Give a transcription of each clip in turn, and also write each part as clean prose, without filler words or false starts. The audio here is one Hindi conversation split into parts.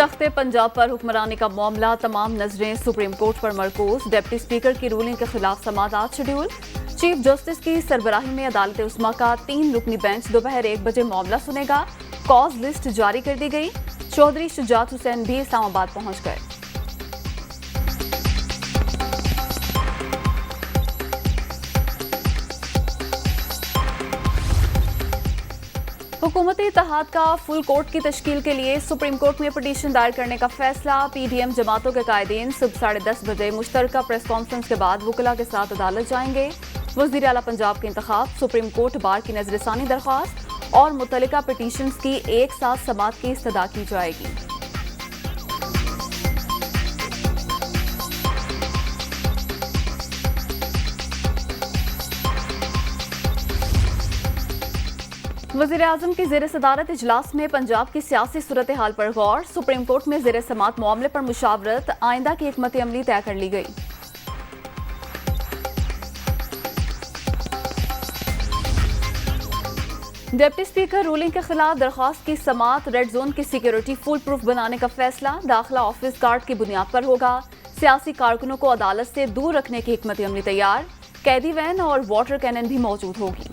तख्ते पंजाब पर हुक्मरानी का मामला, तमाम नजरें सुप्रीम कोर्ट पर मरकूज। डिप्टी स्पीकर की रूलिंग के खिलाफ समाअत शेड्यूल। चीफ जस्टिस की सरबराही में अदालत उस्मा का 3 रुकनी बेंच दोपहर 1 बजे मामला सुनेगा। कॉज लिस्ट जारी कर दी गई। चौधरी शुजात हुसैन भी इस्लामाबाद पहुंच गए। हुकूमती इत्तेहाद का फुल कोर्ट की तश्कील के लिए सुप्रीम कोर्ट में पिटीशन दायर करने का फैसला। पीडीएम जमातों के कायदीन सुबह 10:30 बजे मुश्तरका प्रेस कॉन्फ्रेंस के बाद वुकला के साथ अदालत जाएंगे। वज़ीर आला पंजाब के इंतखाब, सुप्रीम कोर्ट बार की नजरसानी दरख्वास्त और मुतल्लिका पिटीशंस की एक साथ समाअत की इस्तदा की जाएगी। वज़ीर आज़म की ज़ेर सदारत इजलास में पंजाब की सियासी सूरत हाल पर गौर। सुप्रीम कोर्ट में ज़ेर समाअत मामले पर मुशावरत, आइंदा की हिकमत अमली तय कर ली गई। डिप्टी स्पीकर रूलिंग के खिलाफ दरख्वास्त की समाअत, रेड जोन की सिक्योरिटी फुल प्रूफ बनाने का फैसला दाखिला ऑफिस गार्ड की बुनियाद पर होगा। सियासी कारकुनों को अदालत से दूर रखने की हिकमत अमली तैयार। कैदी वैन और वाटर कैनन भी मौजूद होगी।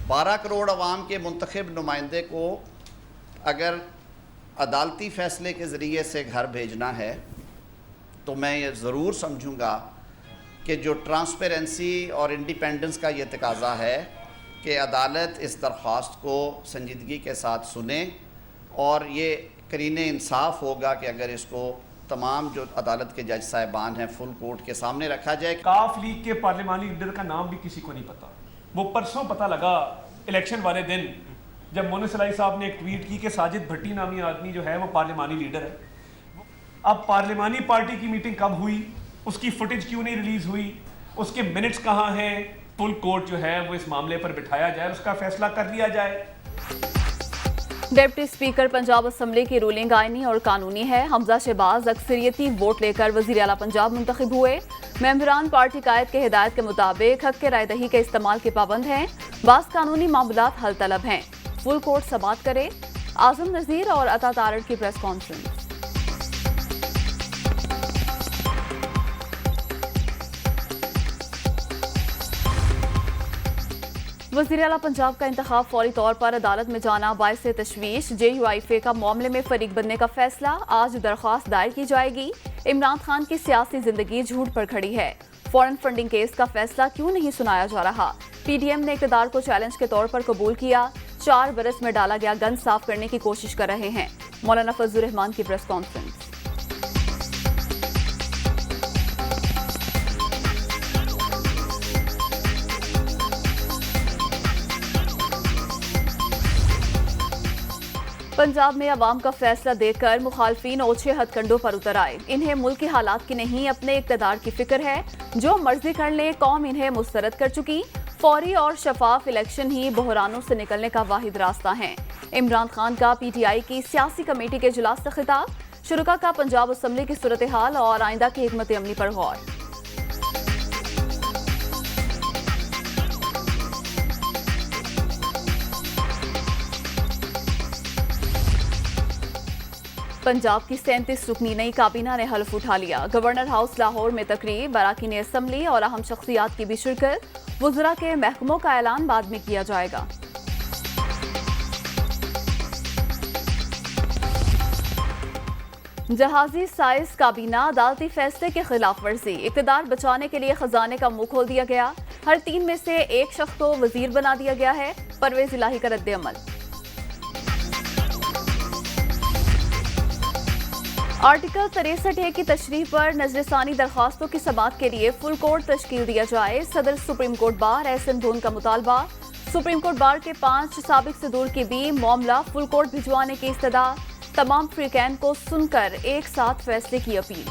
बारह करोड़ अवाम के मुंतखब नुमाइंदे को अगर अदालती फ़ैसले के ज़रिए से घर भेजना है तो मैं ये ज़रूर समझूंगा कि जो ट्रांसपेरेंसी और इंडिपेंडेंस का ये तकाज़ा है कि अदालत इस दरख्वास्त को संजीदगी के साथ सुने और ये करीने इंसाफ होगा कि अगर इसको तमाम जो अदालत के जज साहिबान हैं फुल कोर्ट के सामने रखा जाए। काफ लीग के पार्लिमानी लीडर का नाम भी किसी को नहीं पता। वो परसों पता लगा इलेक्शन वाले दिन जब मोनिस सलाई साहब ने एक ट्वीट की कि साजिद भट्टी नामी आदमी जो है वो पार्लिमानी लीडर है। अब पार्लिमानी पार्टी की मीटिंग कब हुई, उसकी फुटेज क्यों नहीं रिलीज हुई, उसके मिनट्स कहाँ हैं। फुल कोर्ट जो है वो इस मामले पर बिठाया जाए, उसका फैसला कर लिया जाए। डिप्टी स्पीकर पंजाब असम्बली की रूलिंग आईनी और कानूनी है। हमजा शहबाज अक्सरियती वोट लेकर वज़ीर आला पंजाब मुंतखब हुए। मेंबरान पार्टी कायद के हिदायत के मुताबिक हक के राय दही के इस्तेमाल के पाबंद हैं। बास कानूनी मामलात हल तलब हैं। फुल कोर्ट समाअत करे। आजम नज़ीर और अता तारड़ की प्रेस कॉन्फ्रेंस। वज़ीर आला पंजाब का इंतखाब फौरी तौर पर अदालत में जाना बायस तशवीश। JUIFA का मामले में फरीक बनने का फैसला, आज दरख्वास्त दायर की जाएगी। इमरान खान की सियासी जिंदगी झूठ पर खड़ी है। फॉरेन फंडिंग केस का फैसला क्यों नहीं सुनाया जा रहा। PDM ने इक़्तिदार को चैलेंज के तौर पर कबूल किया। 4 बरस में डाला गया गंद साफ करने की कोशिश कर रहे हैं। मौलाना फजलुर रहमान की प्रेस कॉन्फ्रेंस। पंजाब में अवाम का फैसला देखकर मुखालफीन ओछे हथकंडों पर उतर आए। इन्हें मुल्क के हालात की नहीं, अपने इक़्तिदार की फिक्र है। जो मर्जी कर ले, कौम इन्हें मुस्तरद कर चुकी। फौरी और शफाफ इलेक्शन ही बहरानों से निकलने का वाहिद रास्ता है। इमरान खान का PTI की सियासी कमेटी के इजलास से खिताब। शुरुका का पंजाब असम्बली की सूरत हाल और आइंदा की हिकमत अमली पर गौर। पंजाब की 37 रुकनी नई काबीना ने हल्फ उठा लिया। गवर्नर हाउस लाहौर में तकरीब, अराकीन असम्बली और अहम शख्सियात की भी शिरकत। वज़रा के महकमों का ऐलान बाद में किया जाएगा। जहाजी साइज काबीना, अदालती फैसले के खिलाफ वर्जी। इक़्तिदार बचाने के लिए खजाने का मुंह खोल दिया गया। हर 3 में से एक शख्स को वजीर बना दिया गया है। परवेज इलाही का रद्द अमल। आर्टिकल 63A की तशरीह पर नजरसानी दरख्वास्तों की समाअत के लिए फुल कोर्ट तश्कील दिया जाए। सदर सुप्रीम कोर्ट बार एहसन ढूंढ का मुतालबा। सुप्रीम कोर्ट बार के 5 साबिक सदूर की भी मामला फुल कोर्ट भिजवाने की इस्तदा। तमाम फ्रीकैन को सुनकर एक साथ फैसले की अपील।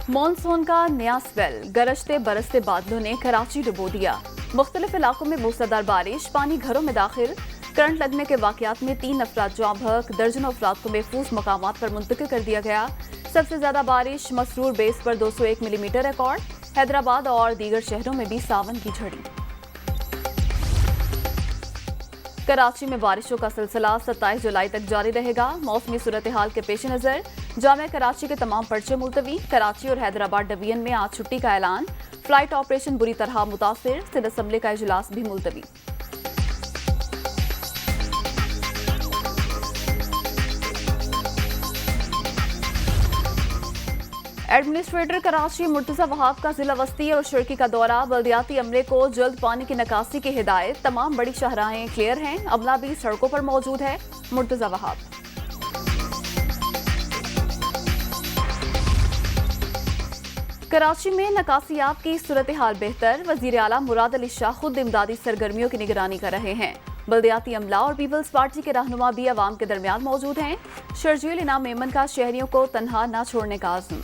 मॉनसून का नया स्पेल, गरजते बरसते बादलों ने कराची डुबो दिया। मुख्तलिफ इलाकों में मूसलाधार बारिश, पानी घरों में दाखिल। करंट लगने के वाकयात में 3 अफराद जाँ बहक, दर्जनों अफराद को महफूज मकामात पर मुंतकिल कर दिया गया। सबसे ज्यादा बारिश मसरूर बेस पर 201 मिलीमीटर रिकॉर्ड। हैदराबाद और दीगर शहरों में भी सावन की झड़ी। कराची में बारिशों का सिलसिला 27 जुलाई तक जारी रहेगा। मौसमी सूरत हाल के पेश नज़र जामिया कराची के तमाम पर्चे मुलतवी। कराची और हैदराबाद डिवीजन में आज छुट्टी का ऐलान। फ्लाइट ऑपरेशन बुरी तरह मुतासिर। सिंध असम्बली का इजलास भी मुलतवी। एडमिनिस्ट्रेटर कराची मुर्तजा वहाब का जिला वस्ती और शर्की का दौरा। बल्दियाती अमले को जल्द पानी की निकासी की हिदायत। तमाम बड़ी शाहराहें क्लियर हैं, अमला भी सड़कों पर मौजूद है। मुर्तजा वहाब। कराची में निकासियाब की सूरत हाल बेहतर। वजीर आला मुराद अली शाह खुद इमदादी सरगर्मियों की निगरानी कर रहे हैं। बल्दियाती अमला और पीपल्स पार्टी के रहनुमा भी अवाम के दरमियान मौजूद हैं। शर्जील इनाम मेमन का शहरियों को तनहा न छोड़ने का आज़म।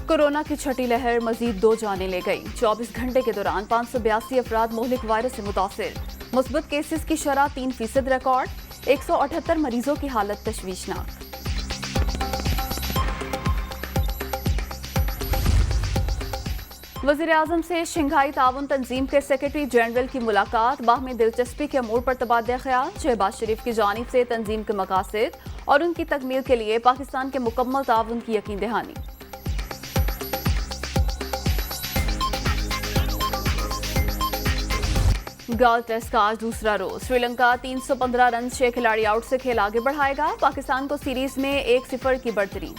कोरोना की छठी लहर मजीद 2 जानें ले गई। 24 घंटे के दौरान 582 अफराद मोहलिक वायरस से मुतासिर। मुस्बत केसेस की शरह 3% रिकॉर्ड। 178 मरीजों की हालत तशवीशनाक। वज़ीर आज़म से शंघाई ताउन तंजीम के सेक्रेटरी जनरल की मुलाकात। बाहमी दिलचस्पी के अमूर पर तबादला ख्याल। शहबाज शरीफ की जानिब से तंजीम के मकासद और उनकी तकमील के लिए पाकिस्तान के मुकम्मल ताउन की यकीन दहानी। गर्ल टेस्ट का आज दूसरा रोज। श्रीलंका 315 रन 6 खिलाड़ी आउट से खेल आगे बढ़ाएगा। पाकिस्तान को सीरीज में 1-0 की बढ़तरी।